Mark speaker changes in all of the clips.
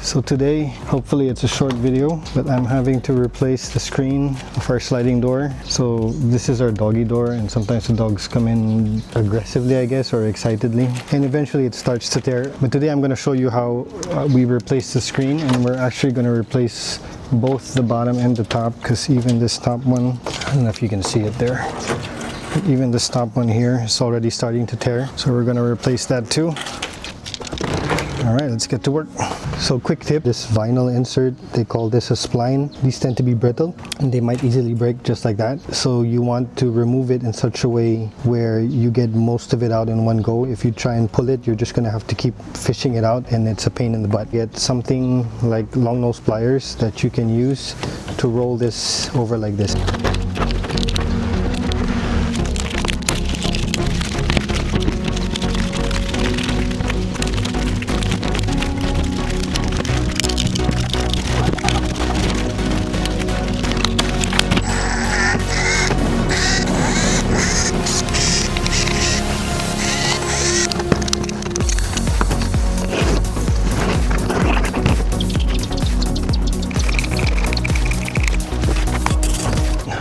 Speaker 1: So today, hopefully it's a short video, but I'm having to replace the screen of our sliding door. So this is our doggy door, and sometimes the dogs come in aggressively, I guess, or excitedly, and eventually it starts to tear. But today I'm going to show you how we replace the screen, and we're actually going to replace both the bottom and the top, because even this top one, I don't know if you can see it there, but even this top one here is already starting to tear. So we're going to replace that too. All right, let's get to work. So quick tip, this vinyl insert, they call this a spline. These tend to be brittle and they might easily break just like that. So you want to remove it in such a way where you get most of it out in one go. If you try and pull it, you're just gonna have to keep fishing it out, and it's a pain in the butt. Get something like long nose pliers that you can use to roll this over like this.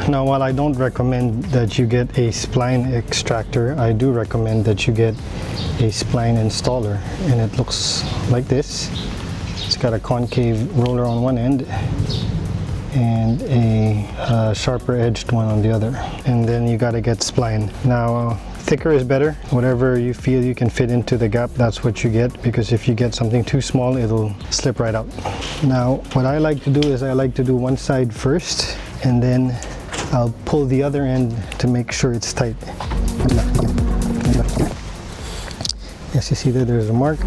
Speaker 1: Now, while I don't recommend that you get a spline extractor, I do recommend that you get a spline installer, and it looks like this. It's got a concave roller on one end and a sharper edged one on the other, and then you got to get spline. Now, thicker is better. Whatever you feel you can fit into the gap, that's what you get, because if you get something too small, it'll slip right out. Now, what I like to do is I like to do one side first, and then I'll pull the other end to make sure it's tight. Yes, you see that there's a mark.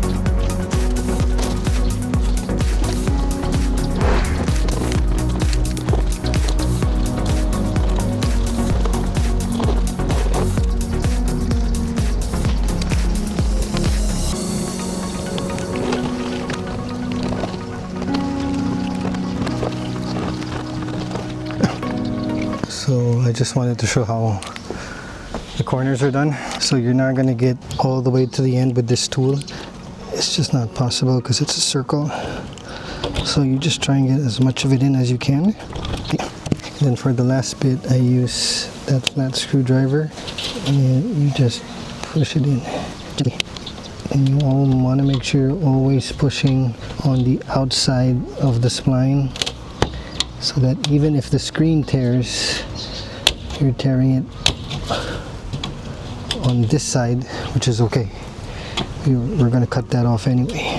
Speaker 1: So I just wanted to show how the corners are done. So you're not going to get all the way to the end with this tool. It's just not possible because it's a circle. So you just try and get as much of it in as you can. And then for the last bit, I use that flat screwdriver, and you just push it in. And you all want to make sure you're always pushing on the outside of the spline, so that even if the screen tears, you're tearing it on this side, which is okay. We're going to cut that off anyway.